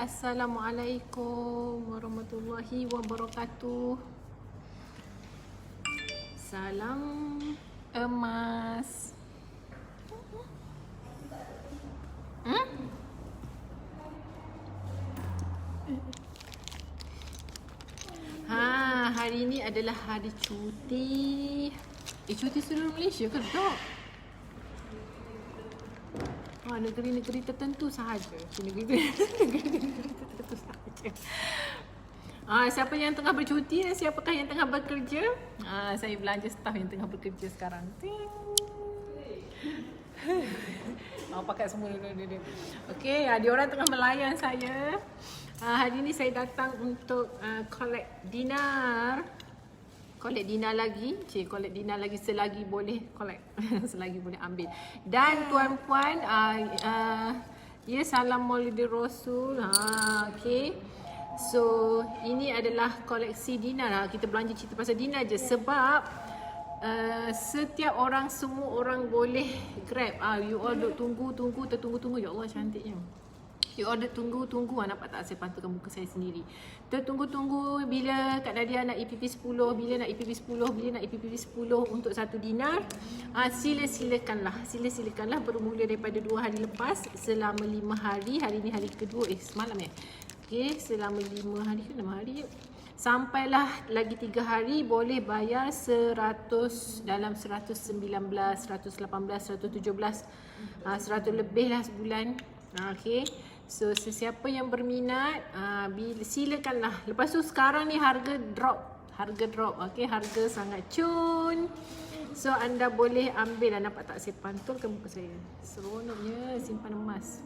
Assalamualaikum warahmatullahi wabarakatuh. Salam emas. Hari ini adalah hari cuti. Cuti seluruh Malaysia ke tak? Negeri-negeri tertentu sahaja. Negeri-negeri tertentu sahaja. Siapa yang tengah bercuti dan siapakah yang tengah bekerja? Saya belanja staf yang tengah bekerja sekarang. Ting. Pakai semua dulu. Okey, diorang tengah melayan saya. Hari ini saya datang untuk collect dinar. Collect dinar lagi. Collect dinar lagi selagi boleh collect. Selagi boleh ambil. Dan tuan-puan, ya, salam Maulidin Rasul. Okey. So, ini adalah koleksi dinar. Kita belanja cerita pasal dinar je sebab setiap orang, semua orang boleh grab. You all duk tertunggu-tunggu. Ya Allah, cantiknya. You all duk tunggu-tunggu. Nampak tak saya pantulkan muka saya sendiri. Tertunggu-tunggu bila Kak Nadia nak EPP 10, bila nak EPP 10 untuk satu dinar. Silakanlah bermula daripada 2 hari lepas selama 5 hari. Hari ni hari kedua, semalam ya. Okey, selama 5 hari ke 6 hari je. Sampailah lagi 3 hari boleh bayar 100 dalam 119, 118, 117, 100 lebih lah sebulan. Okey. So sesiapa yang berminat, silakanlah. Lepas tu sekarang ni harga drop. Okey, harga sangat cun. So anda boleh ambil. Nampak tak saya pantulkan muka saya? Seronoknya simpan emas.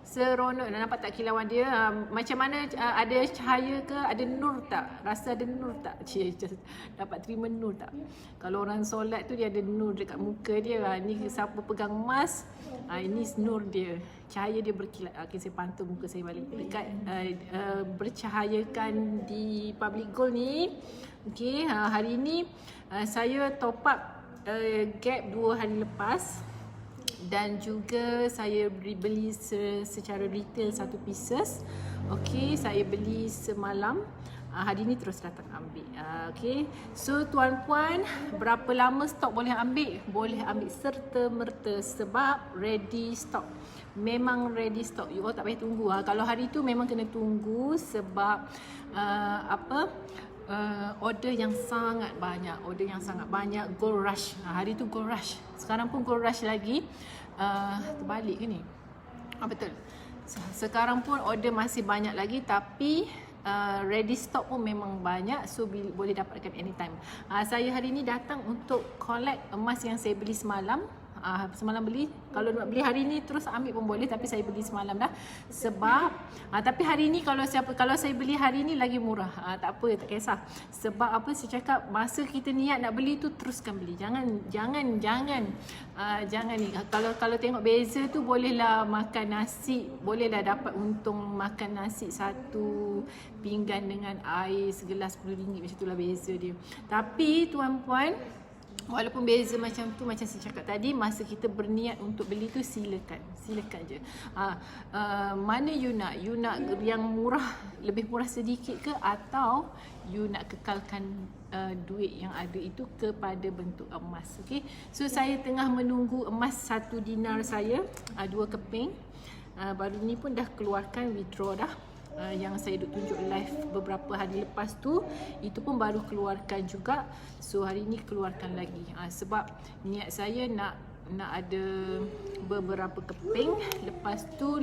Seronok. Nampak tak kilauan dia? Macam mana, ada cahaya ke? Ada nur tak? Rasa ada nur tak? Dapat terima nur tak? Kalau orang solat tu dia ada nur dekat muka dia. Ni siapa pegang emas, ini nur dia. Cahaya dia berkilat. Okay, saya pantul muka saya balik. Dekat bercahayakan di public gold ni. Okay, hari ni saya top up gap 2 hari lepas. Dan juga saya beli secara retail 1 pieces. Okey, saya beli semalam. Hari ni terus datang ambil. Okey. So tuan-puan, berapa lama stok boleh ambil? Boleh ambil serta-merta sebab ready stock. Memang ready stock. You all tak payah tunggu. Kalau hari tu memang kena tunggu sebab order yang sangat banyak. Gold rush. Hari tu gold rush. Sekarang pun gold rush lagi. Terbalik ke ni? Betul. Sekarang pun order masih banyak lagi, tapi ready stock pun memang banyak. So boleh dapatkan anytime. Saya hari ni datang untuk collect emas yang saya beli semalam. Semalam beli. Kalau nak beli hari ni terus ambil pun boleh, tapi saya beli semalam dah. Sebab tapi hari ni kalau saya beli hari ni lagi murah. Tak apa, tak kisah. Sebab apa saya cakap, masa kita niat nak beli tu teruskan beli. Jangan ni. Kalau tengok beza tu, bolehlah makan nasi, bolehlah dapat untung makan nasi 1 pinggan dengan air segelas RM10 macam itulah beza dia. Tapi tuan-puan, walaupun beza macam tu, macam saya cakap tadi, masa kita berniat untuk beli tu silakan je. Mana you nak yang murah, lebih murah sedikit ke, atau you nak kekalkan duit yang ada itu kepada bentuk emas. Okey. So saya tengah menunggu emas 1 dinar saya, 2 keping. Baru ni pun dah keluarkan withdraw dah. Yang saya tunjuk live beberapa hari lepas tu, itu pun baru keluarkan juga. So hari ni keluarkan lagi. Sebab niat saya nak ada beberapa keping.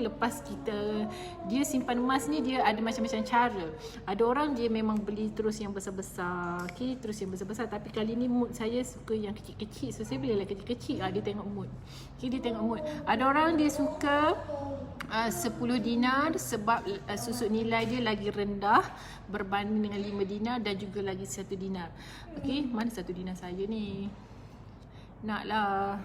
Lepas kita, dia simpan emas ni dia ada macam-macam cara. Ada orang dia memang beli terus yang besar-besar. Okey, terus yang besar-besar. Tapi kali ni mood saya suka yang kecil-kecil. So saya belilah kecil-kecil. Dia tengok mood. Okey, dia tengok mood. Ada orang dia suka 10 dinar sebab susut nilai dia lagi rendah berbanding dengan 5 dinar dan juga lagi 1 dinar. Okey, mana 1 dinar saya ni? Naklah.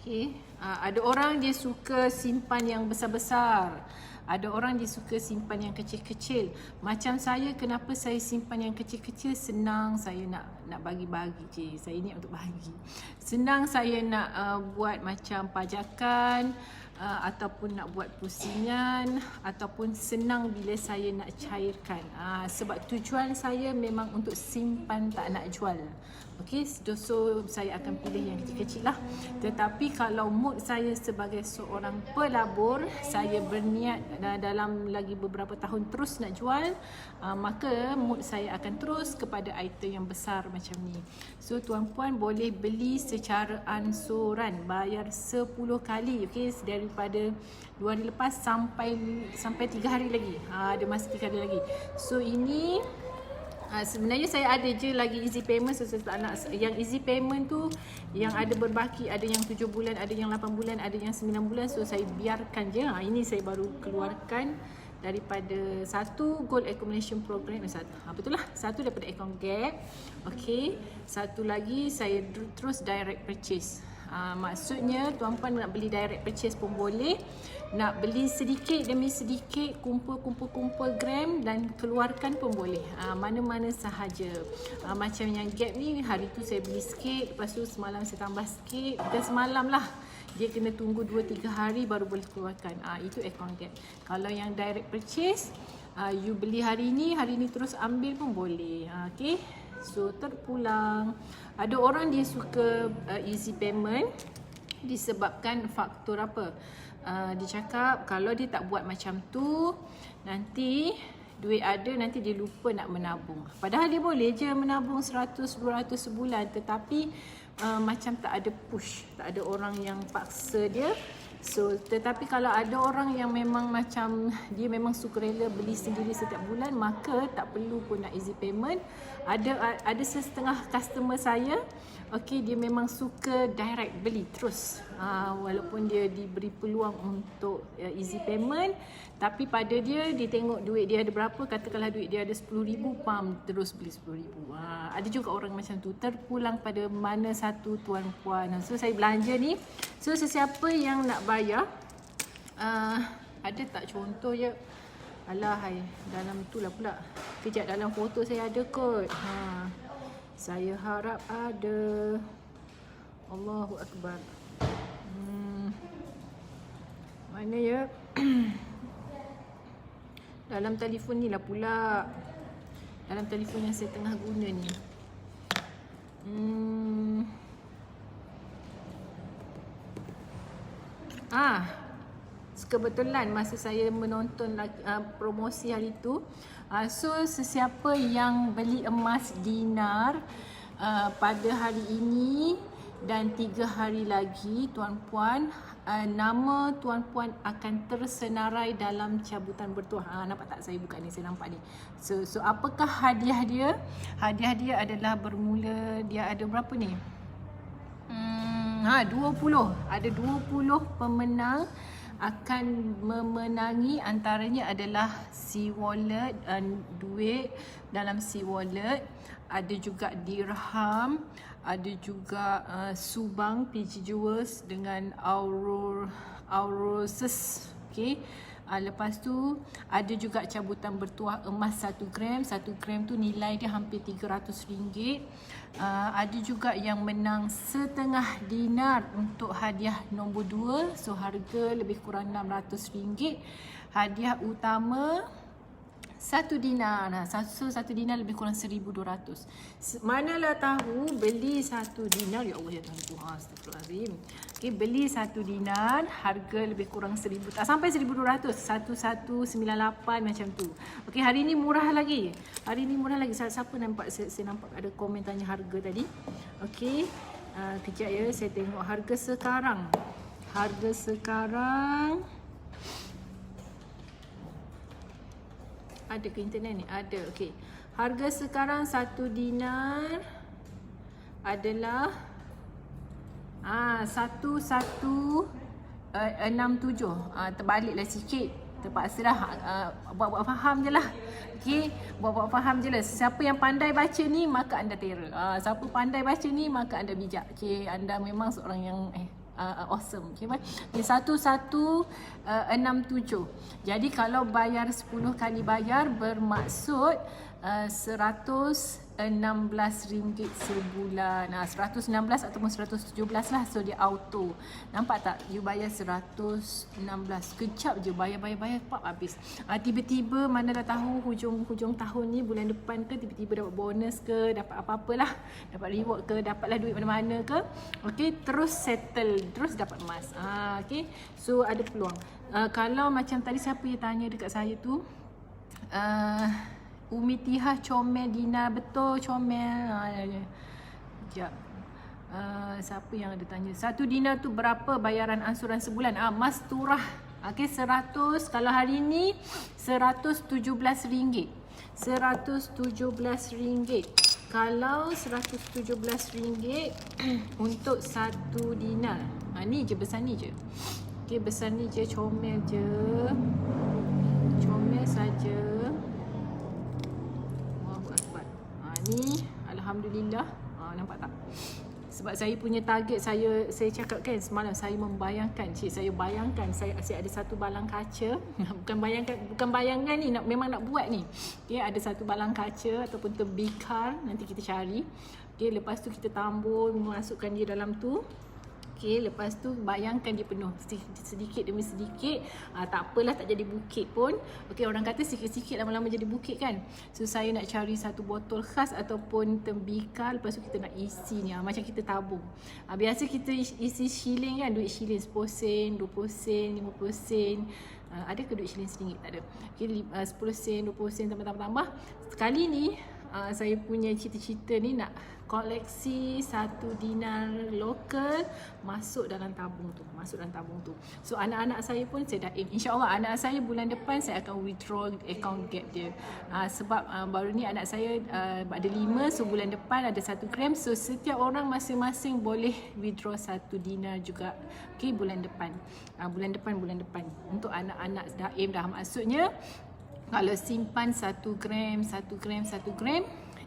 Okey, ada orang dia suka simpan yang besar-besar. Ada orang dia suka simpan yang kecil-kecil. Macam saya, kenapa saya simpan yang kecil-kecil? Senang, saya nak nak bagi-bagi. Saya ni untuk bagi. Senang saya nak buat macam pajakan, ataupun nak buat pusingan, ataupun senang bila saya nak cairkan. Sebab tujuan saya memang untuk simpan, tak nak jual. Okey, so saya akan pilih yang kecil-kecil lah. Tetapi kalau mood saya sebagai seorang pelabur, saya berniat dalam lagi beberapa tahun terus nak jual, maka mood saya akan terus kepada item yang besar macam ni. So tuan-puan boleh beli secara ansuran, bayar 10 kali, okey, daripada 2 hari lepas sampai 3 hari lagi. Ada masa 3 hari lagi. So ini sebenarnya saya ada je lagi easy payment, so saya tak nak. Yang easy payment tu yang ada berbaki, ada yang 7 bulan, ada yang 8 bulan, ada yang 9 bulan, so saya biarkan je. Ini saya baru keluarkan daripada satu Gold Accumulation Program, betul lah, satu daripada account Gap. Okey, satu lagi saya terus direct purchase. Maksudnya tuan-puan nak beli direct purchase pun boleh, nak beli sedikit demi sedikit, kumpul gram dan keluarkan pun boleh, mana-mana sahaja. Macam yang Gap ni, hari tu saya beli sikit, lepas tu semalam saya tambah sikit, dan semalam lah, dia kena tunggu 2-3 hari baru boleh keluarkan. Itu account Gap. Kalau yang direct purchase, you beli hari ni terus ambil pun boleh. Okay, so terpulang. Ada orang dia suka easy payment disebabkan faktor apa? Dia cakap kalau dia tak buat macam tu, nanti duit ada, nanti dia lupa nak menabung. Padahal dia boleh je menabung 100-200 sebulan, tetapi macam tak ada push, tak ada orang yang paksa dia. So, tetapi kalau ada orang yang memang macam dia memang sukarela beli sendiri setiap bulan, maka tak perlu pun nak easy payment. Ada setengah customer saya, okey, dia memang suka direct beli terus. Walaupun dia diberi peluang untuk easy payment, tapi pada dia tengok duit dia ada berapa, katakanlah duit dia ada 10,000, terus beli 10,000. Ada juga orang macam tu, terpulang pada mana satu tuan-puan. So saya belanja ni, so sesiapa yang nak bayar, ada tak contoh je? Alah hai, dalam tu lah pula. Kejap, dalam foto saya ada kot. Saya harap ada. Allahu Akbar. Mana ya? Dalam telefon ni lah pula. Dalam telefon yang saya tengah guna ni. Kebetulan masa saya menonton promosi hari tu, so sesiapa yang beli emas dinar pada hari ini dan 3 hari lagi, tuan-puan, nama tuan-puan akan tersenarai dalam cabutan bertuah. Nampak tak saya buka ni, saya nampak ni. So apakah hadiah dia? Hadiah dia adalah bermula, dia ada berapa ni? 20. Ada 20 pemenang akan memenangi, antaranya adalah C-Wallet, duit dalam C-Wallet, ada juga dirham, ada juga Subang PG Jewels dengan Aurosis. Okay. Lepas tu ada juga cabutan bertuah emas 1 gram. 1 gram tu nilai dia hampir RM300. Ada juga yang menang setengah dinar untuk hadiah nombor 2. So harga lebih kurang RM600. Hadiah utama 1 dinar. So 1 dinar lebih kurang 1,200. Manalah tahu beli 1 dinar, ya Allah ya Tuhan, astagfirullahalazim. Okay, beli 1 dinar harga lebih kurang 1,000, tak sampai 1,200, 1,198 macam tu. Okay, hari ni murah lagi. Hari ni murah lagi. Siapa nampak, saya nampak ada komen tanya harga tadi. Okay, kejap ya, saya tengok harga sekarang. Harga sekarang ada ke internet ni? Ada. Okey. Harga sekarang 1 dinar adalah 1,167. Terbaliklah sikit. Terpaksa dah buat-buat faham je lah. Okey, buat-buat faham je lah. Siapa yang pandai baca ni, maka anda terror. Siapa pandai baca ni, maka anda bijak. Okey, anda memang seorang yang awesome. Okay, 1,167. Jadi kalau bayar 10 kali bayar, bermaksud RM116 sebulan. 116 ataupun 117 lah. So dia auto. Nampak tak? You bayar 116. Kejap je bayar pap habis. Tiba-tiba mana dah tahu hujung tahun ni, bulan depan ke, tiba-tiba dapat bonus ke, dapat apa-apalah, dapat reward ke, dapatlah duit mana-mana ke. Okey, terus settle, terus dapat emas. Okey. So ada peluang. Kalau macam tadi siapa yang tanya dekat saya tu, Umi Tihah comel Dina, betul comel. Sekejap. Siapa yang ada tanya? 1 dinar tu berapa bayaran ansuran sebulan? Mas Turah. Okey, 100. Kalau hari ni RM117. RM117. Kalau RM117 untuk 1 dinar. Ni je, besar ni je. Okey, besar ni je, comel je. Comel saja. Ni alhamdulillah. Nampak tak? Sebab saya punya target, saya cakap kan semalam, saya membayangkan, saya bayangkan saya ada satu balang kaca. bukan bayangan ni, memang nak buat ni. Okay, ada satu balang kaca ataupun tembikar, nanti kita cari. Okay, lepas tu kita tambur, masukkan dia dalam tu. Okay, lepas tu bayangkan dia penuh sedikit demi sedikit. Tak apalah, tak jadi bukit pun. Okay, orang kata sikit-sikit lama-lama jadi bukit kan. So saya nak cari satu botol khas ataupun tembikar. Lepas tu kita nak isi ni, macam kita tabung. Biasa kita isi shilling kan, duit shilling 10 sen, 20 sen, 50 sen. Ada ke duit shilling RM1? Tak ada. Okay, 10 sen, 20 sen, tambah-tambah. Sekali ni saya punya cita-cita ni nak koleksi 1 dinar lokal masuk dalam tabung tu, So anak-anak saya pun saya dah aim, InsyaAllah anak saya bulan depan saya akan withdraw account gap dia. Sebab baru ni anak saya ada 5, so bulan depan ada 1 gram. So setiap orang masing-masing boleh withdraw 1 dinar juga. Okay, bulan depan. Bulan depan untuk anak-anak dah aim dah. Maksudnya kalau simpan 1 gram,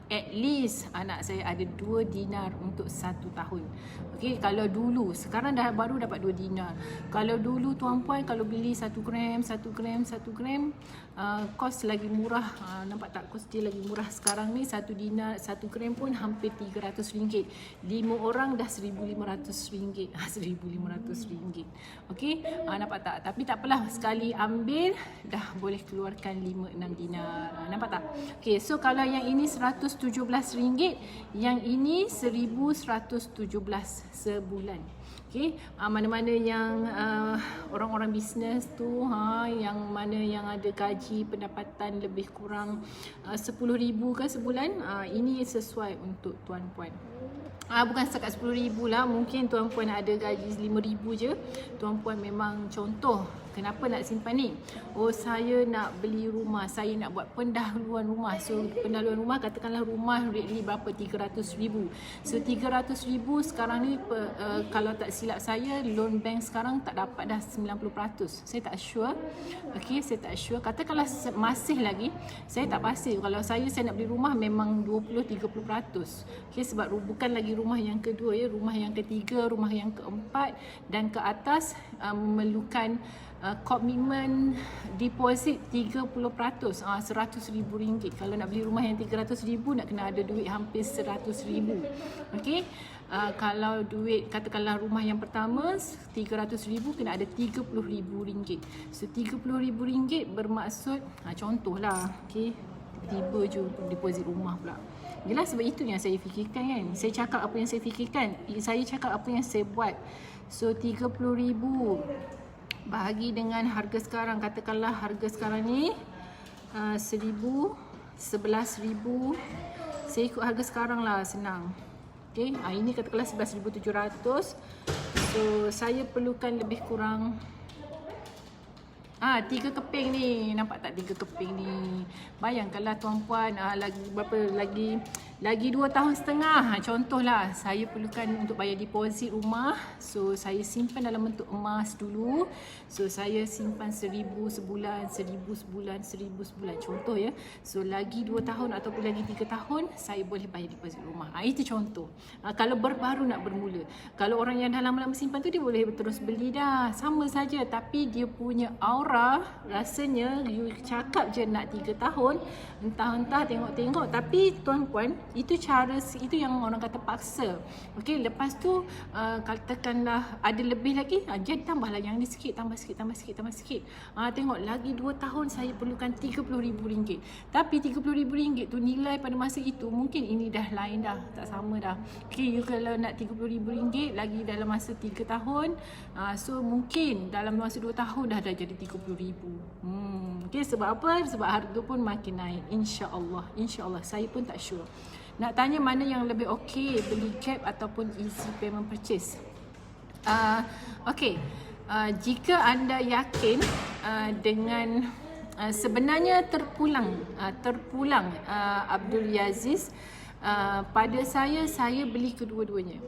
at least anak saya ada 2 dinar untuk 1 tahun. Okey, kalau dulu, sekarang dah baru dapat 2 dinar. Kalau dulu tuan-puan kalau beli 1 gram, kos lagi murah. Nampak tak, kos dia lagi murah. Sekarang ni 1 dinar, 1 gram pun hampir RM300. 5 orang dah RM1,500. RM1,500. Okey, nampak tak? Tapi tak apalah, sekali ambil dah boleh keluarkan 5-6 dinar. Nampak tak? Okey, so kalau yang ini RM117, yang ini RM1,117 sebulan. Okey, mana-mana yang orang-orang bisnes tu, yang mana yang ada gaji pendapatan lebih kurang RM10,000 ke sebulan, ini sesuai untuk tuan-puan. Bukan setakat RM10,000 lah, mungkin tuan-puan ada gaji RM5,000 je. Tuan-puan memang contoh, kenapa nak simpan ni? Saya nak beli rumah, saya nak buat pendahuluan rumah. So pendahuluan rumah, katakanlah rumah rate berapa, RM300,000. So RM300,000 sekarang ni kalau tak silap saya, loan bank sekarang tak dapat dah 90%. Saya tak sure. Okey, saya tak sure. Katakanlah masih lagi, saya tak pasti. Kalau saya nak beli rumah memang 20-30%. Okey, sebab bukan lagi rumah yang kedua ya, rumah yang ketiga, rumah yang keempat dan ke atas memerlukan komitmen deposit 30%, RM100,000. Kalau nak beli rumah yang RM300,000 nak kena ada duit hampir RM100,000. Okey, kalau duit katakanlah rumah yang pertama RM300,000 kena ada RM30,000. So RM30,000 bermaksud contohlah, okey, tiba je deposit rumah pula. Jelas, sebab itu yang saya fikirkan kan. Saya cakap apa yang saya fikirkan, saya cakap apa yang saya buat. So RM30,000 bahagi dengan harga sekarang, katakanlah harga sekarang ni RM11,000. Saya ikut harga sekarang lah, senang. Okay, ini katakanlah RM11,700. So saya perlukan lebih kurang 3 keping ni. Nampak tak 3 keping ni? Bayangkanlah tuan-puan, lagi berapa lagi lagi 2.5 tahun, contohlah saya perlukan untuk bayar deposit rumah, so saya simpan dalam bentuk emas dulu, so saya simpan 1,000 sebulan, 1,000 sebulan, 1,000 sebulan, contoh ya. So lagi 2 tahun ataupun lagi 3 tahun saya boleh bayar deposit rumah. Itu contoh. Kalau baru nak bermula, kalau orang yang dah lama-lama simpan tu dia boleh terus beli dah, sama saja, tapi dia punya aura rasanya you cakap je nak 3 tahun, entah-entah tengok-tengok, tapi tuan-puan, itu cara, itu yang orang kata paksa. Okey, lepas tu katakanlah ada lebih lagi, jadi tambahlah yang ni sikit, tambah sikit. Tengok lagi 2 tahun saya perlukan RM30,000. Tapi RM30,000 tu nilai pada masa itu mungkin ini dah lain dah, tak sama dah. Okey, you kalau nak RM30,000 lagi dalam masa 3 tahun, so mungkin dalam masa 2 tahun dah jadi RM30,000. Okey, sebab apa? Sebab harga pun makin naik, insya-Allah. Saya pun tak sure. Nak tanya mana yang lebih okey, beli Gap ataupun Easy Payment Purchase? Okey, jika anda yakin dengan sebenarnya terpulang Abdul Yaziz, pada saya beli kedua-duanya.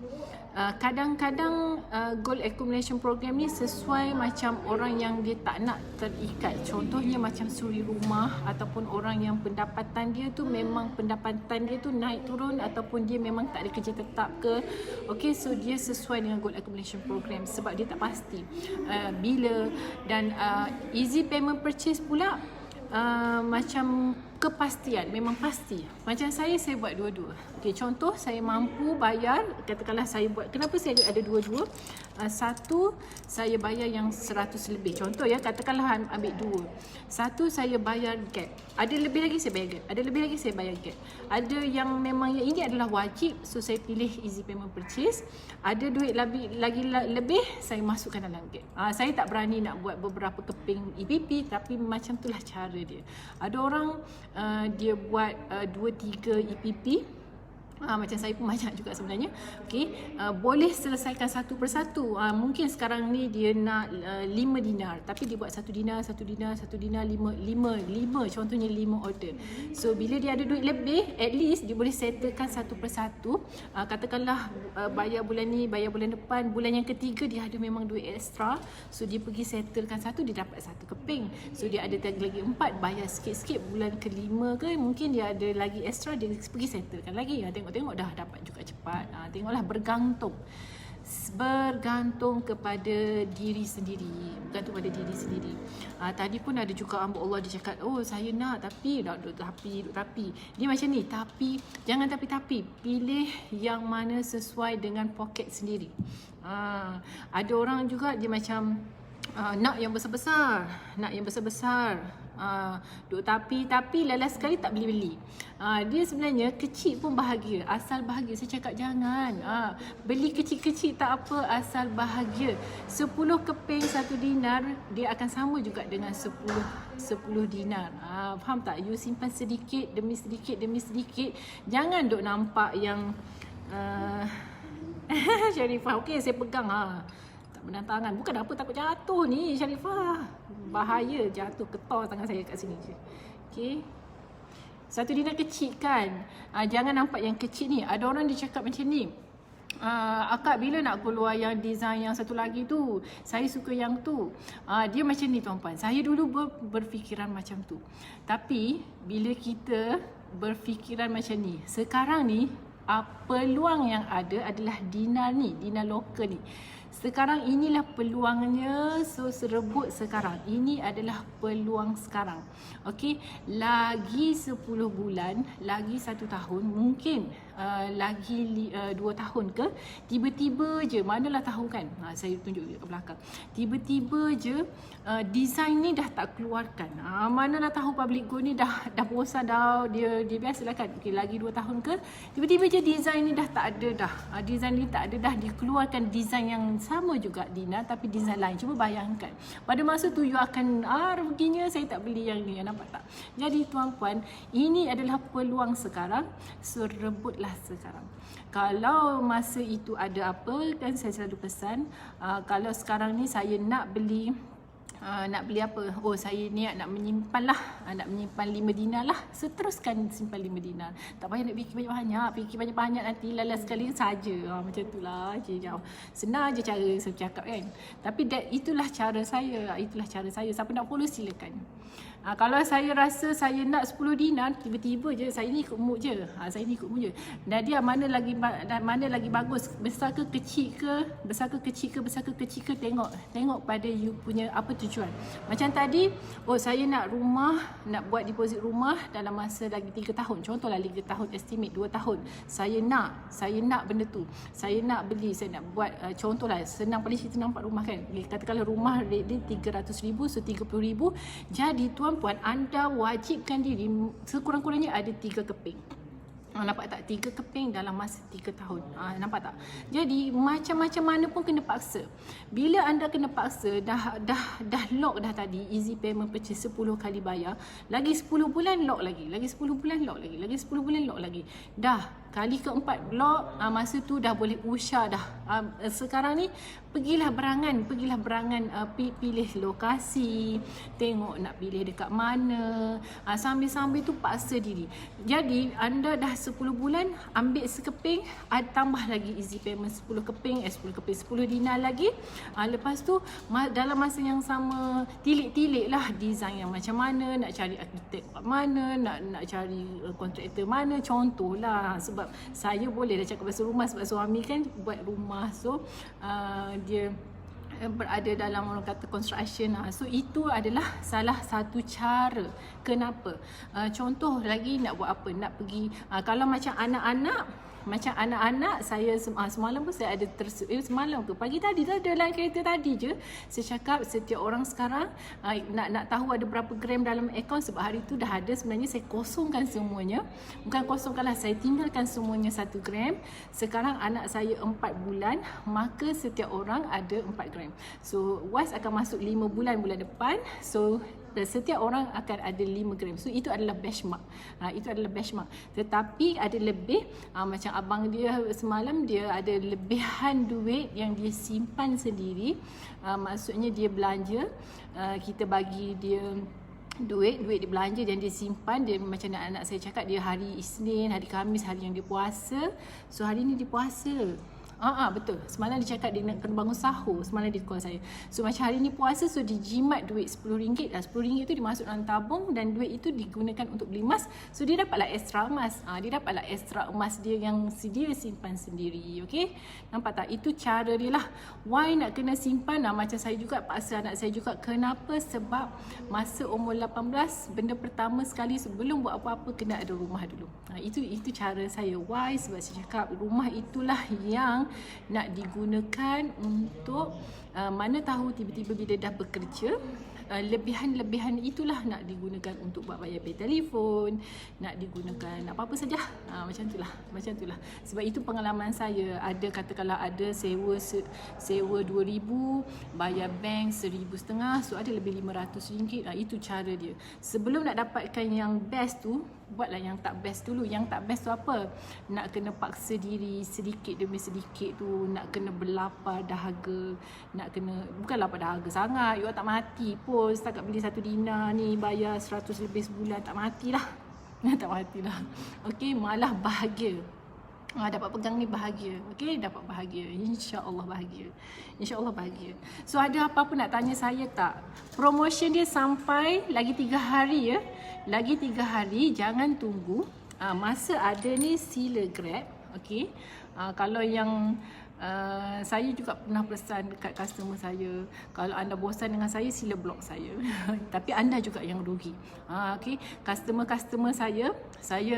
Kadang-kadang gold accumulation program ni sesuai macam orang yang dia tak nak terikat. Contohnya macam suri rumah, ataupun orang yang pendapatan dia tu naik turun, ataupun dia memang tak ada kerja tetap ke. Okay, so dia sesuai dengan gold accumulation program sebab dia tak pasti bila. Dan easy payment purchase pula macam kepastian, memang pasti. Macam saya buat dua-dua. Okey, contoh saya mampu bayar, katakanlah saya buat, kenapa saya ada dua-dua? Satu, saya bayar yang 100 lebih. Contoh ya, katakanlah ambil dua. Satu, saya bayar Gap. Ada lebih lagi saya bayar Gap. Ada lebih lagi saya bayar Gap. Ada yang memang yang ini adalah wajib, so saya pilih easy payment purchase. Ada duit lagi lebih, saya masukkan dalam Gap. Saya tak berani nak buat beberapa keping EPP, tapi macam itulah cara dia. Ada orang dia buat 2-3 EPP, macam saya pun banyak juga sebenarnya. Okay, boleh selesaikan satu persatu. Mungkin sekarang ni dia nak 5 dinar, tapi dia buat 1 dinar, 5 contohnya 5 order. So bila dia ada duit lebih, at least dia boleh settlekan satu persatu. Katakanlah bayar bulan ni, bayar bulan depan, bulan yang ketiga dia ada memang duit extra, so dia pergi settlekan satu, dia dapat satu keping. So dia ada lagi 4, bayar sikit-sikit, bulan kelima ke mungkin dia ada lagi extra, dia pergi settlekan lagi. Tengok dah dapat juga cepat. Tengoklah, bergantung kepada diri sendiri. Tadi pun ada juga hamba Allah dia cakap, oh saya nak tapi duduk tapi. Dia macam ni, tapi jangan tapi. Pilih yang mana sesuai dengan poket sendiri. Ada orang juga dia macam nak yang besar-besar. Duk tapi lalas sekali tak beli. Dia sebenarnya kecil pun bahagia, asal bahagia. Saya cakap jangan beli kecil-kecil tak apa, asal bahagia. 10 keping 1 dinar, dia akan sama juga dengan 10 dinar. Faham tak? You simpan sedikit demi sedikit. Jangan duk nampak yang Sharifah, okey saya pegang benang tangan. Bukan apa, takut jatuh ni Sharifah. Bahaya jatuh, ketor tangan saya kat sini je. Okey. 1 dinar kecil kan. Jangan nampak yang kecil ni. Ada orang dia cakap macam ni. Akak bila nak keluar yang design yang satu lagi tu? Saya suka yang tu. Dia macam ni tuan-puan. Saya dulu berfikiran macam tu. Tapi bila kita berfikiran macam ni, sekarang ni peluang yang ada adalah dinar ni, dinar lokal ni. Sekarang inilah peluangnya, so serebut sekarang. Ini adalah peluang sekarang. Okey, lagi 10 bulan, lagi 1 tahun, mungkin lagi 2 tahun ke, tiba-tiba je, manalah tahu kan, saya tunjuk ke belakang, tiba-tiba je design ni dah tak keluarkan. Manalah tahu public go ni dah bosan dah, dia biasalah kan. Okey, lagi 2 tahun ke, tiba-tiba je design ni dah tak ada dah. Design ni tak ada dah, dikeluarkan design yang sama juga dinar tapi design lain. Cuba bayangkan, pada masa tu you akan ruginya saya tak beli yang ni, nampak tak? Jadi tuan-puan, ini adalah peluang sekarang, so rebutlah sekarang. Kalau masa itu ada apa, kan saya selalu pesan, kalau sekarang ni saya nak beli nak beli apa? Oh, saya niat nak menyimpan lah, nak menyimpan 5 dinar lah. Seteruskan simpan 5 dinar. Tak payah nak fikir banyak-banyak, fikir banyak-banyak nanti lalas sekali saja. Macam itulah je jauh. Senang je cara saya cakap kan. Tapi itulah cara saya, itulah cara saya. Siapa nak follow silakan. Kalau saya rasa saya nak 10 dinar, tiba-tiba je saya ni ikut mood je. Saya ni ikut mood je. Dan dia mana lagi bagus, besar ke kecil ke, besar ke kecil ke, tengok pada you punya apa tujuan. Macam tadi, saya nak rumah, nak buat deposit rumah dalam masa lagi 3 tahun. Contohlah 3 tahun, estimate 2 tahun. Saya nak benda tu. Saya nak beli, saya nak buat contohlah paling cerita nampak rumah kan. Katakanlah rumah rate dia 300,000, so 30,000. Jadi tuan-puan, anda wajibkan diri sekurang-kurangnya ada 3 keping. Nampak tak? 3 keping dalam masa 3 tahun. Nampak tak? Jadi macam-macam mana pun kena paksa. Bila anda kena paksa, dah lock dah tadi, easy payment purchase 10 kali bayar, lagi 10 bulan lock lagi, lagi 10 bulan lock lagi, lagi 10 bulan lock lagi. Dah kali keempat lock, masa tu dah boleh usah dah. Sekarang ni pergilah berangan, pilih lokasi, tengok nak pilih dekat mana, sambil-sambil tu paksa diri. Jadi anda dah 10 bulan ambil sekeping, tambah lagi easy payment 10 keping, 10 dinar lagi. Lepas tu dalam masa yang sama tilik-tilik lah design yang macam mana, nak cari arkitek kat mana, nak cari kontraktor mana, contohlah. Sebab saya boleh dah cakap pasal rumah sebab suami kan buat rumah, so dia berada dalam orang kata construction. So itu adalah salah satu cara. Kenapa? Contoh lagi nak buat apa? Nak pergi kalau macam anak-anak saya semalam pun saya ada semalam ke pagi tadi dalam kereta tadi je saya cakap setiap orang sekarang nak tahu ada berapa gram dalam akaun, sebab hari tu dah ada, sebenarnya saya kosongkan semuanya. Bukan kosongkanlah, saya tinggalkan semuanya 1 gram. Sekarang anak saya 4 bulan, maka setiap orang ada 4 gram. So WAS akan masuk 5 bulan bulan depan, so setiap orang akan ada 5 gram. So itu adalah benchmark. Tetapi ada lebih, macam abang dia semalam, dia ada lebihan duit yang dia simpan sendiri. Maksudnya dia belanja, kita bagi dia duit dia belanja dan dia simpan. Dia macam anak saya cakap, dia hari Isnin, hari Khamis, hari yang dia puasa. So hari ni dia puasa. Betul. Semalam dia cakap dia nak kena bangun sahur. Semalam dia call saya. So macam hari ni puasa, so dia jimat duit RM10 lah. RM10 tu dimasuk dalam tabung dan duit itu digunakan untuk beli emas. So dia dapatlah extra emas. Dia dapatlah extra emas dia yang dia simpan sendiri. Okay? Nampak tak? Itu cara dia lah. Why nak kena simpan? Macam saya juga paksa anak saya juga. Kenapa? Sebab masa umur 18, benda pertama sekali sebelum buat apa-apa kena ada rumah dulu. Itu cara saya. Why? Sebab saya cakap rumah itulah yang nak digunakan untuk mana tahu tiba-tiba bila dah bekerja, lebihan-lebihan itulah nak digunakan untuk buat bayar bil telefon, nak digunakan apa-apa saja. Macam itulah. Sebab itu pengalaman saya. Ada katakanlah ada sewa 2,000, bayar bank 1,500, so ada lebih RM500. Itu cara dia. Sebelum nak dapatkan yang best tu, buatlah yang tak best dulu. Yang tak best tu apa? Nak kena paksa diri sedikit demi sedikit tu, nak kena berlapar dahaga, nak kena, bukan lapar dahaga sangat, you tak mati pun. Setakat beli 1 dinar ni bayar 100 lebih sebulan, tak matilah. Okey, malah bahagia. Dapat pegang ni bahagia. Okey, dapat bahagia. InsyaAllah bahagia. So ada apa-apa nak tanya saya tak? Promotion dia sampai lagi 3 hari ya. Lagi 3 hari, jangan tunggu. Masa ada ni sila grab. Okey. Kalau yang saya juga pernah pesan dekat customer saya, kalau anda bosan dengan saya, sila block saya. Tapi anda juga yang rugi. Okay. Customer saya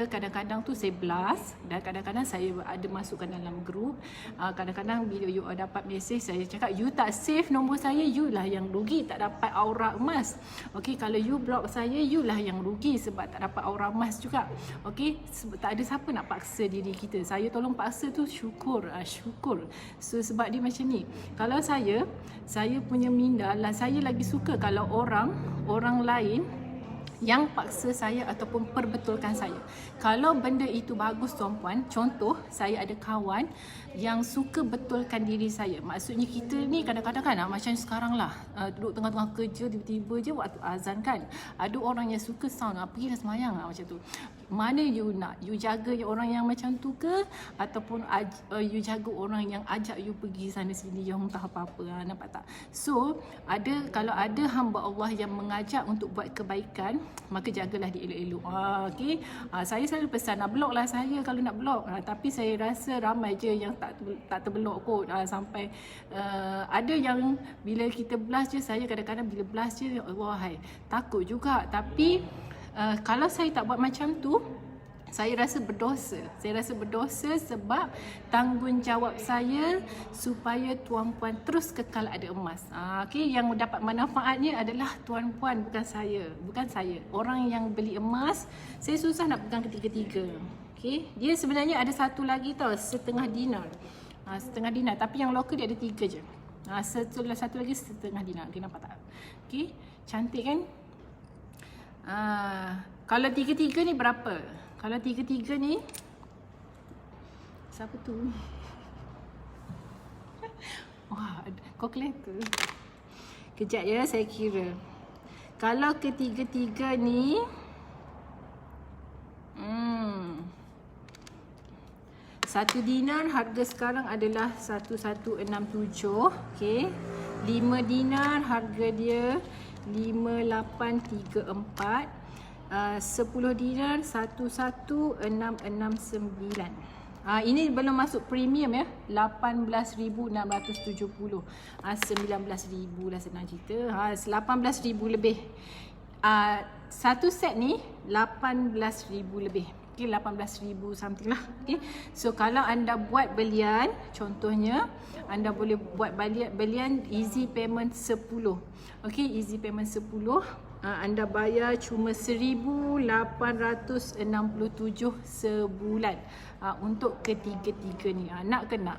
kadang-kadang tu saya blast, dan kadang-kadang saya ada masukkan dalam group. Kadang-kadang bila you dapat mesej, saya cakap you tak save nombor saya, you lah yang rugi, tak dapat aura emas. Okay. Kalau you block saya, you lah yang rugi sebab tak dapat aura emas juga. Okay. Tak ada siapa nak paksa diri kita. Saya tolong paksa tu syukur. So sebab dia macam ni. Kalau saya punya minda lah, saya lagi suka kalau orang lain yang paksa saya ataupun perbetulkan saya. Kalau benda itu bagus tuan-puan, contoh saya ada kawan yang suka betulkan diri saya. Maksudnya kita ni kadang-kadang kan macam sekarang lah, duduk tengah-tengah kerja tiba-tiba je waktu azan kan. Ada orang yang suka sound, pergi dah semayang macam tu. Mana you nak? You jaga orang yang macam tu ke? Ataupun you jaga orang yang ajak you pergi sana sini yang entah apa-apa, nampak tak? So, kalau ada hamba Allah yang mengajak untuk buat kebaikan, maka jagalah dia elok-elok. Okay? Saya selalu pesan, block lah saya kalau nak block. Tapi saya rasa ramai je yang tak terblock kot. Sampai ada yang bila kita blast je, saya kadang-kadang bila blast je, Allah hai, takut juga. Tapi kalau saya tak buat macam tu, saya rasa berdosa. Saya rasa berdosa sebab tanggungjawab saya supaya tuan-puan terus kekal ada emas. Okay, yang dapat manfaatnya adalah tuan-puan, bukan saya. Bukan saya. Orang yang beli emas, saya susah nak pegang ketiga-tiga. Okay, dia sebenarnya ada satu lagi tau, setengah dinar. Setengah dinar, tapi yang lokal dia ada 3 je. Satu lagi setengah dinar. Okay, nampak tak? Okay, cantik kan? Kalau 3-3 ni berapa? Kalau 3-3 ni, siapa tu? Wah, kalkulator. Kejap ya, saya kira. Kalau ketiga-tiga ni, satu dinar harga sekarang adalah 1167. Okay. 5 dinar harga dia 5834. 10 dinar 11669. Ini belum masuk premium ya, 18,670. 19,000 lah senang cerita. 18,000 lebih. Satu set ni 18,000 lebih. Okay, 18,000 something lah. Okay. So kalau anda buat belian, contohnya anda boleh buat belian easy payment 10. Okay, easy payment 10. Anda bayar cuma 1,867 sebulan untuk ketiga-tiga ni. Nak ke nak?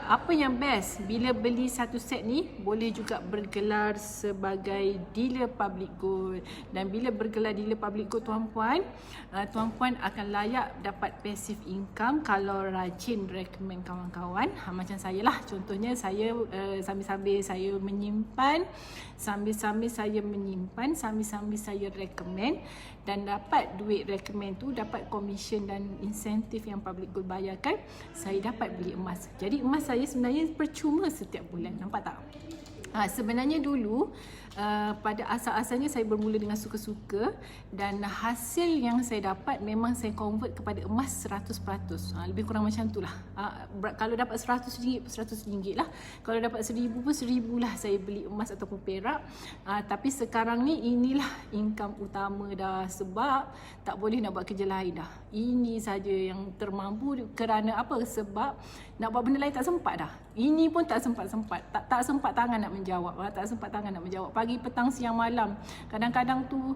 Apa yang best? Bila beli satu set ni, boleh juga bergelar sebagai dealer public good. Dan bila bergelar dealer public good, tuan-puan, tuan-puan akan layak dapat passive income kalau rajin recommend kawan-kawan. Macam saya lah, contohnya saya sambil-sambil saya menyimpan, sambil-sambil saya recommend dan dapat duit recommend tu, dapat commission dan insentif yang public good bayarkan, saya dapat beli emas. Jadi emas saya sebenarnya percuma setiap bulan, nampak tak? Sebenarnya dulu pada asal-asalnya saya bermula dengan suka-suka dan hasil yang saya dapat memang saya convert kepada emas 100%. Lebih kurang macam tu lah. Kalau dapat RM100, RM100 lah. Kalau dapat RM1,000 pun RM1,000 lah saya beli emas ataupun perak. Tapi sekarang ni inilah income utama dah, sebab tak boleh nak buat kerja lain dah. Ini saja yang termampu. Kerana apa? Sebab nak buat benda lain tak sempat dah. Ini pun tak sempat-sempat. Tak sempat tangan nak menjawab. Pagi, petang, siang, malam. Kadang-kadang tu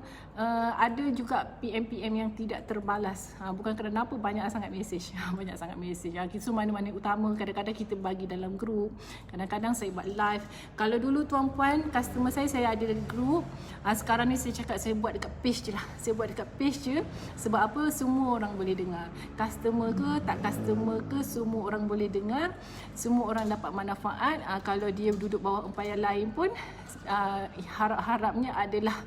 ada juga PM-PM yang tidak terbalas. Bukan kerana apa, banyak sangat mesej. So mana-mana utama, kadang-kadang kita bagi dalam grup. Kadang-kadang saya buat live. Kalau dulu tuan-puan, customer saya ada di grup. Sekarang ni saya cakap saya buat dekat page je lah. Saya buat dekat page je. Sebab apa? Semua orang boleh dengar. Customer ke, tak customer ke, semua orang boleh dengar. Semua orang dapat manfaat. Kalau dia duduk bawah umpayaan lain pun, harap-harapnya adalah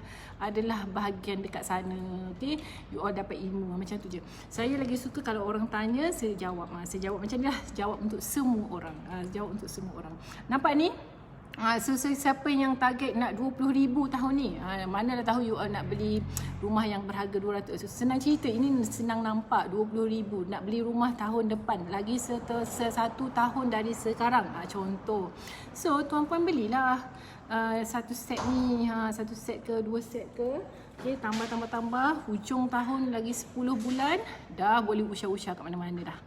bahagian dekat sana. Okay, you all dapat ilmu macam tu je. Saya lagi suka kalau orang tanya, saya jawab. Saya jawab macam ni lah, jawab untuk semua orang. Nampak ni? So siapa yang target nak 20,000 tahun ni, mana dah tahu you all nak beli rumah yang berharga 200. So, senang cerita, ini senang nampak 20,000 nak beli rumah tahun depan, lagi 1 tahun dari sekarang, contoh. So tuan-puan belilah satu set ni, satu set ke, 2 set ke. Okay, tambah, hujung tahun lagi 10 bulan dah boleh usah-usah kat mana-mana dah.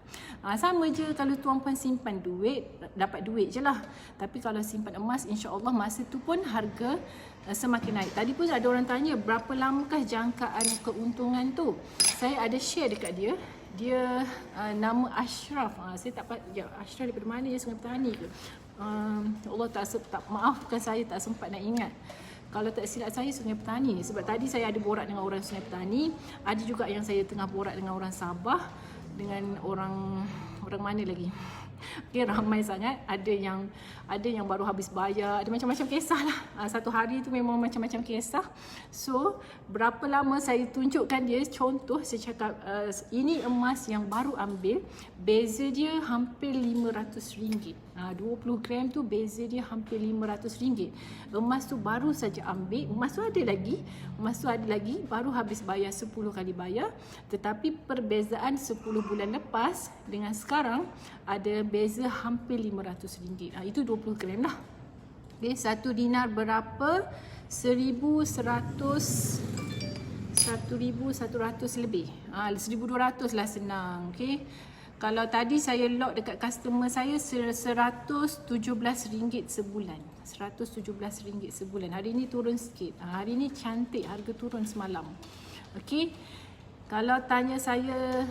Sama je kalau tuan-puan simpan duit, dapat duit je lah. Tapi kalau simpan emas, insya-Allah masa tu pun harga semakin naik. Tadi pun ada orang tanya berapa lamakah jangkaan keuntungan tu. Saya ada share dekat dia. Dia nama Ashraf. Saya tak Ashraf daripada mana, dia Sungai Petani ke? Allah tak maafkan saya tak sempat nak ingat. Kalau tak silap saya Sungai Petani. Sebab tadi saya ada borak dengan orang Sungai Petani. Ada juga yang saya tengah borak dengan orang Sabah. Dengan orang mana lagi? Okay, ramai sangat. Ada yang baru habis bayar. Ada macam-macam kisah lah. Satu hari tu memang macam-macam kisah. So, berapa lama saya tunjukkan dia. Contoh, saya cakap ini emas yang baru ambil. Beza dia hampir RM500. 20 gram tu beza dia hampir RM500. Emas tu baru saja ambil. Emas tu ada lagi. Baru habis bayar 10 kali bayar. Tetapi perbezaan 10 bulan lepas dengan sekarang ada beza hampir RM500. Itu 20 gram lah. Okay, 1 dinar berapa? 1,100 lebih. 1,200 lah senang. Okay. Kalau tadi saya lock dekat customer saya RM117 sebulan. RM117 sebulan. Hari ni turun sikit. Hari ni cantik, harga turun semalam. Okey. Kalau tanya saya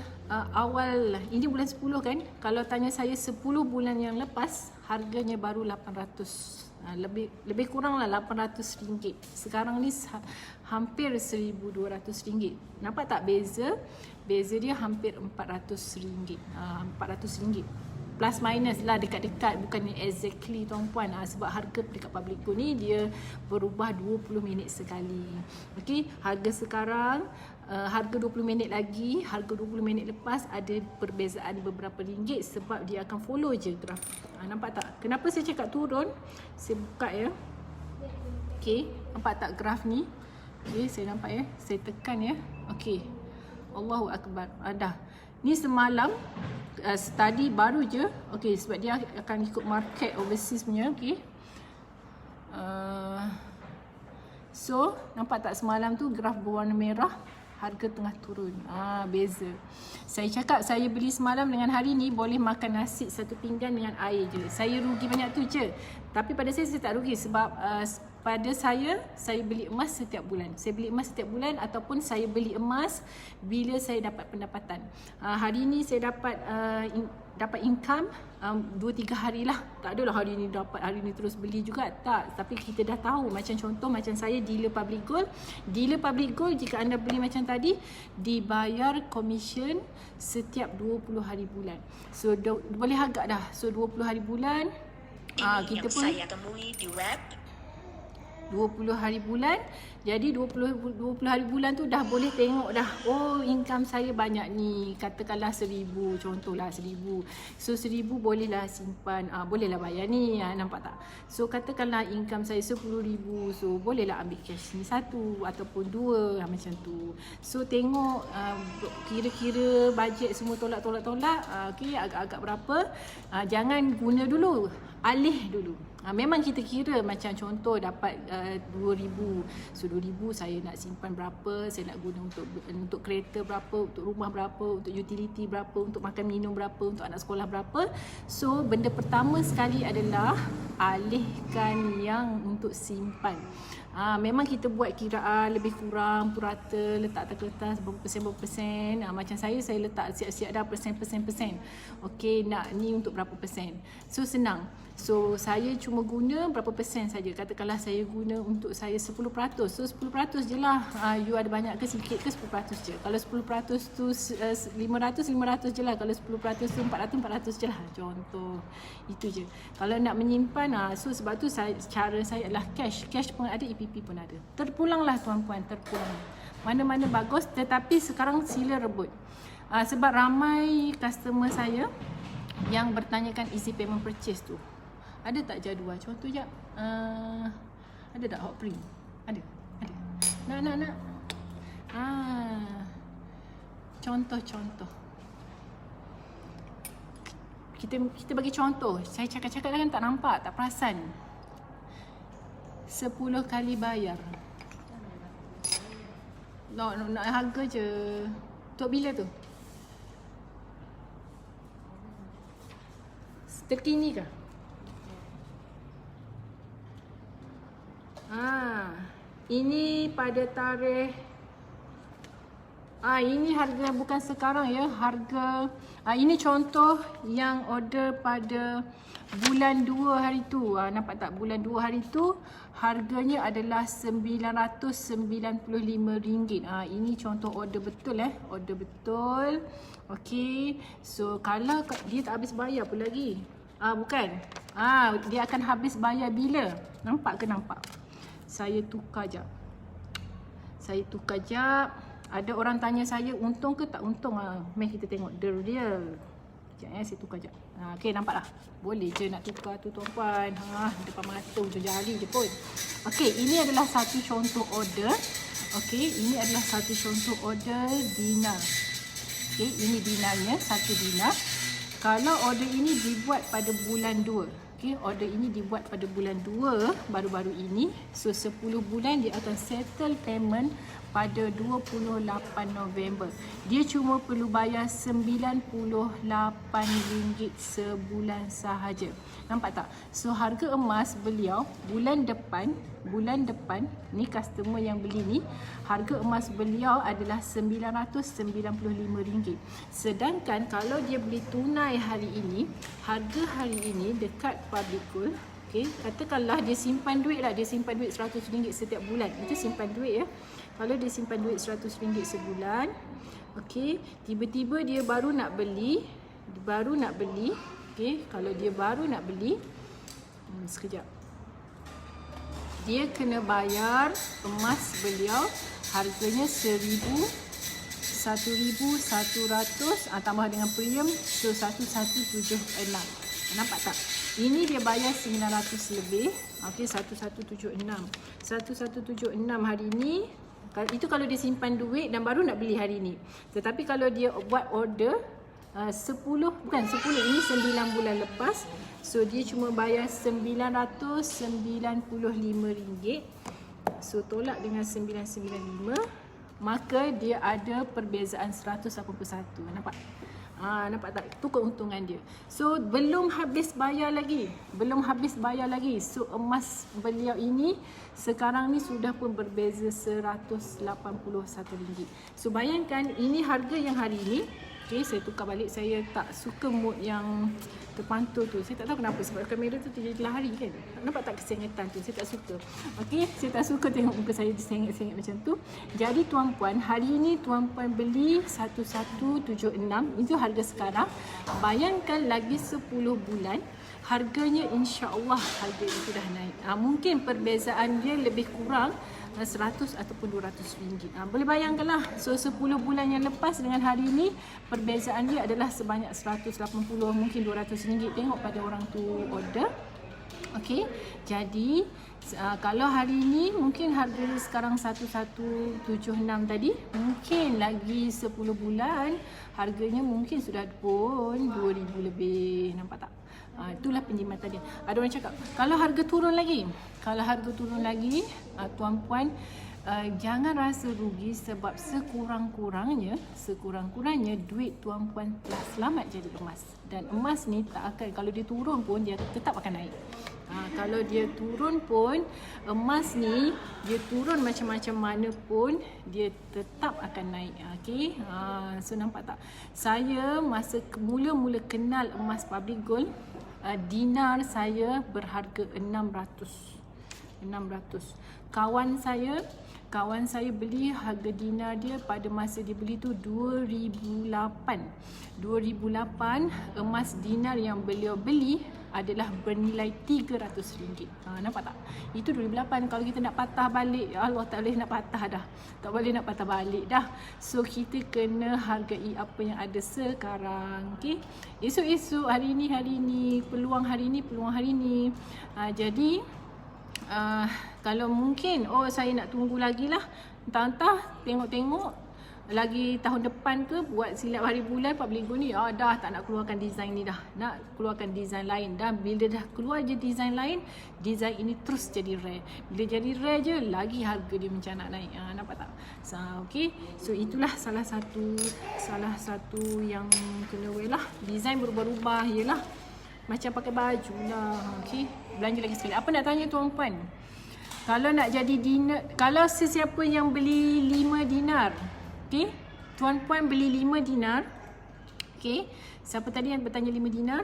awal, ini bulan 10 kan? Kalau tanya saya 10 bulan yang lepas, harganya baru RM800. Lebih kurang lah RM800. Sekarang ni hampir RM1,200. Nampak tak beza? Beza dia hampir RM400. RM400. Plus minus lah, dekat-dekat, bukan exactly tuan-puan. Sebab harga dekat Publico ni dia berubah 20 minit sekali. Okey, harga sekarang, harga 20 minit lagi, harga 20 minit lepas ada perbezaan beberapa ringgit sebab dia akan follow je graf. Nampak tak? Kenapa saya cakap turun? Saya buka ya. Okey, nampak tak graf ni? Okey, saya nampak ya. Saya tekan ya. Okey. Allahu Akbar. Dah. Ni semalam study baru je. Okey, sebab dia akan ikut market overseas punya. Okey. So, nampak tak semalam tu graf berwarna merah, harga tengah turun. Beza. Saya cakap saya beli semalam dengan hari ni boleh makan nasi satu pinggan dengan air je. Saya rugi banyak tu je. Tapi pada saya tak rugi sebab pada saya beli emas setiap bulan. Saya beli emas setiap bulan ataupun saya beli emas bila saya dapat pendapatan. Hari ni saya dapat income 2-3 hari lah. Tak adalah hari ni dapat, hari ni terus beli juga. Tak. Tapi kita dah tahu. Macam contoh macam saya dealer public gold. Dealer public gold jika anda beli macam tadi, dibayar komisen setiap 20 hari bulan. So boleh agak dah. So 20 hari bulan. Kita pun saya temui di web 20 hari bulan. Jadi 20 hari bulan tu dah boleh tengok dah. Oh, income saya banyak ni. Katakanlah 1,000, contohlah 1,000. So 1,000 bolehlah simpan, bolehlah bayar ni, nampak tak? So katakanlah income saya 10,000. So bolehlah ambil cash ni satu ataupun dua, macam tu. So tengok kira-kira bajet semua tolak. Okey, agak-agak berapa. Jangan guna dulu, alih dulu. Memang kita kira macam contoh dapat 2,000. So 2,000 saya nak simpan berapa, saya nak guna untuk kereta berapa, untuk rumah berapa, untuk utility berapa, untuk makan minum berapa, untuk anak sekolah berapa. So benda pertama sekali adalah alihkan yang untuk simpan. Memang kita buat kiraan lebih kurang purata, letak atas kertas berapa persen. Macam saya letak siap-siap dah persen. Okey, nak ni untuk berapa persen. So senang. So saya cuma guna berapa persen saja. Katakanlah saya guna untuk saya 10%. So 10% je lah. You ada banyak ke sikit ke 10% je. Kalau 10% tu 500 je lah. Kalau 10% tu 400 je lah. Contoh. Itu je. Kalau nak menyimpan, so sebab tu cara saya adalah cash. Cash pun ada, EPP pun ada. Terpulanglah tuan-puan, terpulang. Mana-mana bagus, tetapi sekarang sila rebut. Sebab ramai customer saya yang bertanyakan easy payment purchase tu. Ada tak jadual? Contoh jap. Ada tak hot print? Ada. Nak. Contoh. Kita bagi contoh. Saya cakap kan tak nampak, tak perasan. 10 kali bayar. Nak harga je. Untuk bila tu? Terkini ke? Ini pada tarikh Ini harga bukan sekarang ya. Harga ini contoh yang order pada bulan 2 hari tu. Nampak tak, bulan 2 hari tu harganya adalah RM995. Ini contoh order betul order betul. Okey. So kalau dia tak habis bayar pun lagi. Bukan. Dia akan habis bayar bila? Nampak ke nampak? Saya tukar jap. Ada orang tanya saya untung ke tak untung. Mari kita tengok the real. Sekejap saya tukar jap. Okey, nampak tak? Boleh je nak tukar tu tuan-puan. Depan mata hujung jari je pun. Okey, ini adalah satu contoh order. Okey, ini adalah satu contoh order dinar. Okey, ini dinarnya, satu dinar. Kalau order ini dibuat pada bulan 2. Okey, order ini dibuat pada bulan 2 baru-baru ini. So 10 bulan dia akan settle payment pada 28 November. Dia cuma perlu bayar RM98 sebulan sahaja. Nampak tak? So harga emas beliau bulan depan ni customer yang beli ni, harga emas beliau adalah RM995. Sedangkan kalau dia beli tunai hari ini, harga hari ini dekat Public Gold, okey, katakanlah dia simpan duit lah, dia simpan duit RM100 setiap bulan. Itu simpan duit ya. Kalau dia simpan duit RM100 sebulan, okey, tiba-tiba dia baru nak beli, okey, kalau dia baru nak beli, sekejap. Dia kena bayar emas beliau harganya RM1,100 tambah dengan premium, so 1176. Nampak tak? Ini dia bayar 900 lebih. Okey, 1176. 1176 hari ni. Itu kalau dia simpan duit dan baru nak beli hari ni. Tetapi kalau dia buat order 9 bulan lepas, so dia cuma bayar RM995. So tolak dengan 995, maka dia ada perbezaan 181. Nampak? Nampak tak? Itu keuntungan dia. So belum habis bayar lagi. So emas beliau ini sekarang ni sudah pun berbeza RM181. So bayangkan ini harga yang hari ini. Okay, saya tukar balik. Saya tak suka mood yang terpantul tu. Saya tak tahu kenapa, sebab kamera tu jadi lari kan. Nampak tak kesengetan tu? Saya tak suka. Okey, saya tak suka tengok muka saya disengit-sengit macam tu. Jadi tuan-puan, hari ni tuan-puan beli 1176. Itu harga sekarang. Bayangkan lagi 10 bulan, harganya insya-Allah harga itu dah naik. Mungkin perbezaan dia lebih kurang 100 ataupun RM200. Boleh bayangkanlah. So 10 bulan yang lepas dengan hari ini, perbezaan dia adalah sebanyak 180, mungkin RM200. Tengok pada orang tu order. Okey, jadi kalau hari ini mungkin harga sekarang 1176 tadi, mungkin lagi 10 bulan harganya mungkin sudah pun 2000 lebih. Nampak tak? Itulah penjimatan dia. Ada orang cakap, kalau harga turun lagi, tuan-puan, jangan rasa rugi, sebab sekurang-kurangnya duit tuan-puan telah selamat jadi emas. Dan emas ni tak akan, kalau dia turun pun dia tetap akan naik. Kalau dia turun pun, emas ni dia turun macam-macam mana pun dia tetap akan naik. Okey. So nampak tak? Saya masa mula-mula kenal emas Public Gold, dinar saya berharga 600. Kawan saya beli, harga dinar dia pada masa dia beli tu 2008. Emas dinar yang beliau beli adalah bernilai RM300. Nampak tak? Itu 2008. Kalau kita nak patah balik, Allah tak boleh nak patah dah. Tak boleh nak patah balik dah. So kita kena hargai apa yang ada sekarang. Okay? Esok-esok, hari ni, peluang hari ni. Jadi kalau mungkin, saya nak tunggu lagi lah. Entah-entah, tengok lagi tahun depan ke, buat silap hari bulan Public Gold ni, dah tak nak keluarkan design ni dah. Nak keluarkan design lain. Dan bila dah keluar je design lain, design ini terus jadi rare. Bila jadi rare je, lagi harga dia macam nak naik. Nampak tak? Okay. So itulah salah satu yang kena wear lah. Design berubah-ubah je lah. Macam pakai baju lah. Okay. Belanja lagi sekali. Apa nak tanya tuan-puan? Kalau nak jadi dinar, kalau sesiapa yang beli 5 dinar, okay, Tuan Puan beli 5 dinar. Okey, siapa tadi yang bertanya 5 dinar?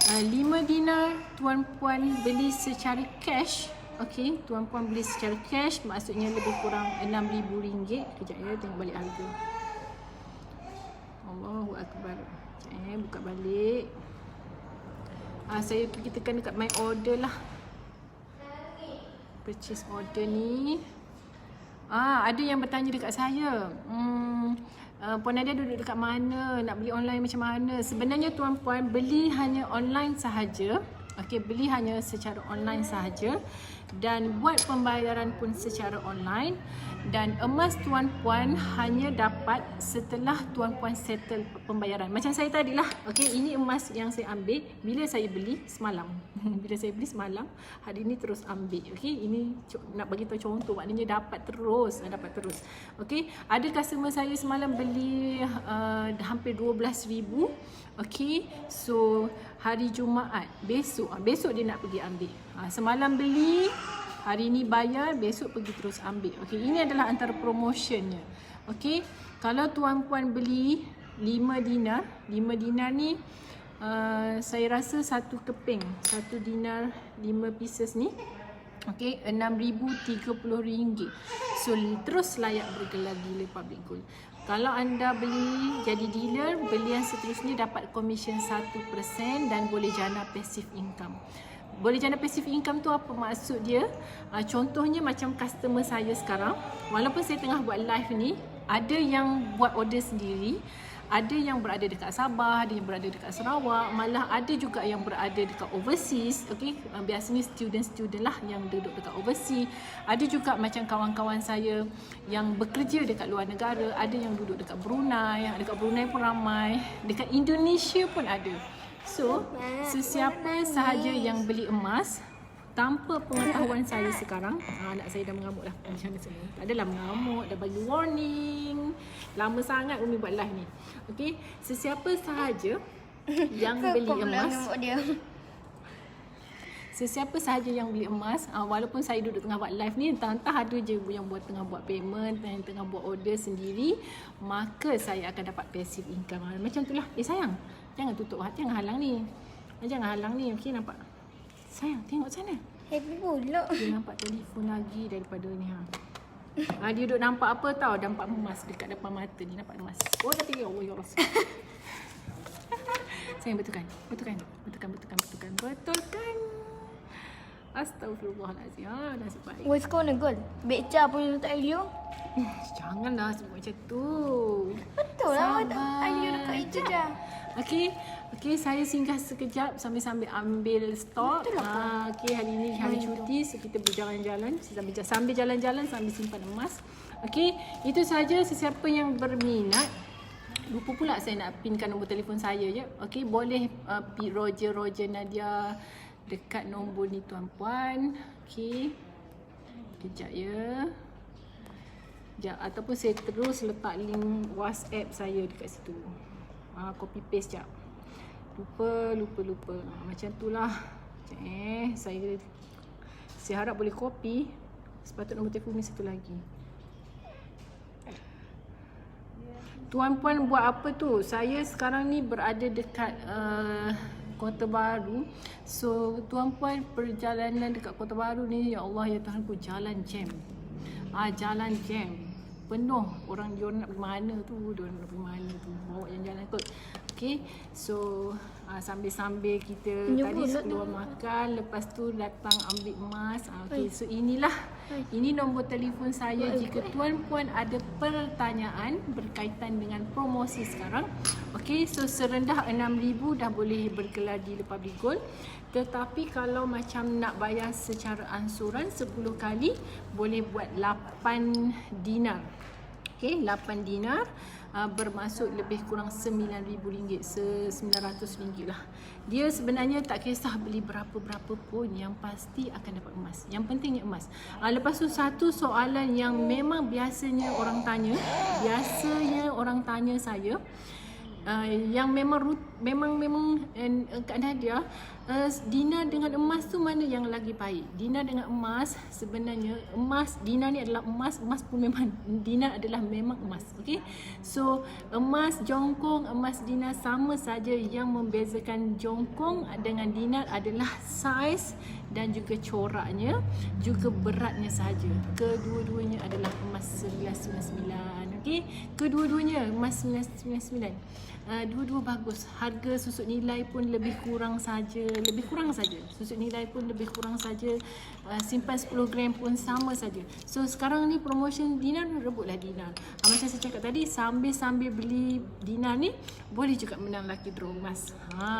5 dinar Tuan Puan beli secara cash. Okey, Tuan Puan beli secara cash, maksudnya lebih kurang RM6,000. Kejap ya, tengok balik harga. Allahu Akbar. Sekejap buka balik. Saya pergi tekan dekat my order lah. Purchase order ni. Ada yang bertanya dekat saya. Puan Nadia duduk dekat mana? Nak beli online macam mana? Sebenarnya Tuan Puan beli hanya online sahaja. Okey, beli hanya secara online sahaja dan buat pembayaran pun secara online, dan emas Tuan Puan hanya dapat setelah Tuan Puan settle pembayaran. Macam saya tadi lah. Okey, ini emas yang saya ambil bila saya beli semalam. Bila saya beli semalam, hari ni terus ambil. Okey, ini nak bagi tahu contoh, maknanya dapat terus. Okey, ada customer saya semalam beli hampir 12,000. Okey, so hari Jumaat, besok dia nak pergi ambil. Semalam beli, hari ni bayar, besok pergi terus ambil. Okey, ini adalah antara promotionnya. Okey, kalau Tuan Puan beli 5 dinar, 5 dinar ni saya rasa satu keping, 1 dinar 5 pieces ni. Okey, RM6,030. So terus layak bergelar dealer public gold. Kalau anda beli jadi dealer, beli yang seterusnya dapat komisen 1% dan boleh jana passive income. Boleh jana passive income tu apa maksud dia? Contohnya macam customer saya sekarang, walaupun saya tengah buat live ni, ada yang buat order sendiri, ada yang berada dekat Sabah, ada yang berada dekat Sarawak, malah ada juga yang berada dekat overseas. Okey, biasanya student lah yang duduk dekat overseas. Ada juga macam kawan-kawan saya yang bekerja dekat luar negara, ada yang duduk dekat Brunei, dekat Brunei pun ramai, dekat Indonesia pun ada. So, sesiapa sahaja yang beli emas tanpa pengetahuan saya sekarang, anak saya dah mengamuk dah macam mana semua. Tak adalah mengamuk, dah bagi warning. Lama sangat Umi buat live ni. Okey, sesiapa sahaja yang beli emas, sesiapa sahaja yang beli emas, walaupun saya duduk tengah buat live ni, entah ada je yang tengah buat payment, yang tengah buat order sendiri, maka saya akan dapat passive income. Macam itulah. Sayang, jangan tutup hati, jangan halang ni. Jangan halang ni. Okey, nampak? Sayang, tengok sana. Happy pula. Dia nampak telefon lagi daripada ni. Dia duduk nampak apa tau? Nampak emas dekat depan mata ni. Nampak emas. Oh, dah tinggal. Oh, ya Allah. Sayang, betulkan. Betulkan. Astagfirullahaladzim. Nasib baik. What's gonna go? Beca pun letak Ailio. Janganlah sebut macam tu. Betul lah. Ailio dekat itu je. Okey, saya singgah sekejap sambil ambil stok. Okey, hari ni hari cuti, so kita berjalan-jalan. Sambil jalan-jalan sambil simpan emas. Okey, itu saja. Sesiapa yang berminat, lupa pula saya nak pinkan nombor telefon saya je. Okey, boleh Roger Nadia dekat nombor ni Tuan Puan. Okey. Kejap ya. Ataupun saya terus letak link WhatsApp saya dekat situ. Copy paste jap. Lupa. Macam tu lah. Saya harap boleh copy. Sepatut nombor telefon ni satu lagi. Tuan Puan buat apa tu? Saya sekarang ni berada dekat Kota Baru. So Tuan Puan perjalanan dekat Kota Baru ni, ya Allah ya Tuhanku, jalan jam. Jalan jam. Penuh. Orang diorang nak pergi mana tu, bawa jalan-jalan kot. Okay, so sambil-sambil kita tadi keluar makan, lepas tu datang ambil emas. Okay, so ini nombor telefon saya jika Tuan Puan ada pertanyaan berkaitan dengan promosi sekarang. Okay, so serendah 6,000 dah boleh bergelar di Public Gold. Tetapi kalau macam nak bayar secara ansuran 10 kali, boleh buat 8 dinar. Okay, 8 dinar bermaksud lebih kurang RM9,000, RM900 lah. Dia sebenarnya tak kisah beli berapa-berapa pun, yang pasti akan dapat emas. Yang pentingnya emas. Lepas tu satu soalan yang memang biasanya orang tanya saya, yang memang Kak Nadia, dinar dengan emas tu mana yang lagi baik? Dinar dengan emas, sebenarnya emas, dinar ni adalah emas, emas pun memang, dinar adalah memang emas. Okay, so emas jongkong, emas dinar sama saja. Yang membezakan jongkong dengan dinar adalah saiz dan juga coraknya, juga beratnya sahaja. Kedua-duanya adalah emas 1999. Okay, kedua-duanya emas 1999. Dua-dua bagus. Harga susut nilai pun lebih kurang saja. Susut nilai pun lebih kurang saja. Simpan 10 gram pun sama saja. So sekarang ni promotion dinar, rebutlah dinar. Macam saya cakap tadi, sambil beli dinar ni boleh juga menang lucky draw emas.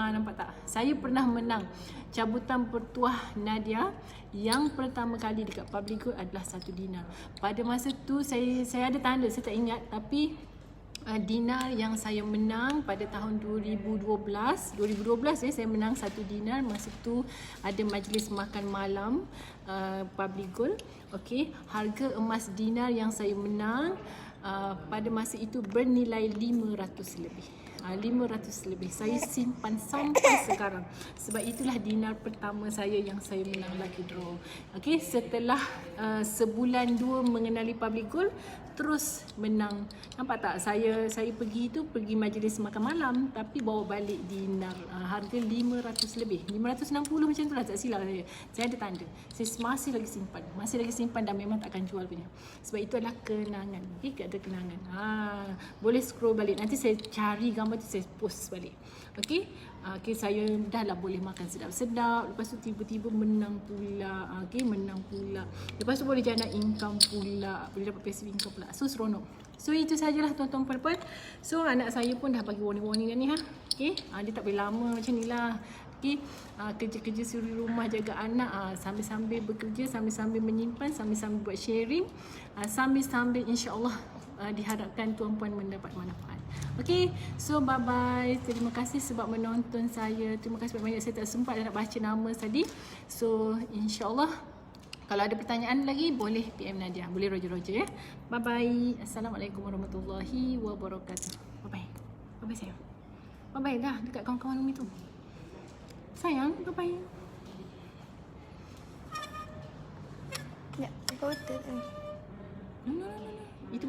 Nampak tak? Saya pernah menang cabutan pertuah Nadia yang pertama kali dekat Public Good adalah 1 dinar. Pada masa tu saya ada tanda, saya tak ingat, tapi dinar yang saya menang pada tahun 2012 saya menang 1 dinar. Masa tu ada majlis makan malam Public Gold. Okey, harga emas dinar yang saya menang pada masa itu bernilai 500 lebih. 500 lebih. Saya simpan sampai sekarang. Sebab itulah dinar pertama saya yang saya menang lucky draw. Okey, setelah sebulan 2 mengenali Public Gold, terus menang. Nampak tak? Saya pergi majlis makan malam tapi bawa balik dinar. Harga 500 lebih. 560 macam tu lah, tak silap saya. Saya ada tanda. Saya masih lagi simpan dan memang tak akan jual punya. Sebab itu adalah kenangan. Okey, ada kenangan. Boleh scroll balik. Nanti saya cari gambar tu, saya post balik. Okey. Okay, saya dah lah boleh makan sedap-sedap. Lepas tu tiba-tiba menang pula. Okay, menang pula. Lepas tu boleh jana income pula. Boleh dapat passive income pula. So seronok. So itu sajalah tuan-tuan puan-puan. So anak saya pun dah bagi warning-warning dah ni Okay, dia tak boleh lama macam ni lah. Okay, kerja-kerja suri rumah, jaga anak, sambil-sambil bekerja, sambil-sambil menyimpan, sambil-sambil buat sharing, sambil-sambil insya-Allah diharapkan tuan-puan mendapat manfaat. Okay, so bye-bye. Terima kasih sebab menonton saya. Terima kasih banyak. Saya tak sempat nak baca nama tadi. So insya-Allah kalau ada pertanyaan lagi boleh PM Nadia. Boleh Roger ya. Bye-bye. Assalamualaikum warahmatullahi wabarakatuh. Bye-bye. Bye-bye sayang. Bye-bye dah dekat kawan-kawan Umi tu. Sayang, bye-bye. Ya, kau tak. No. Itu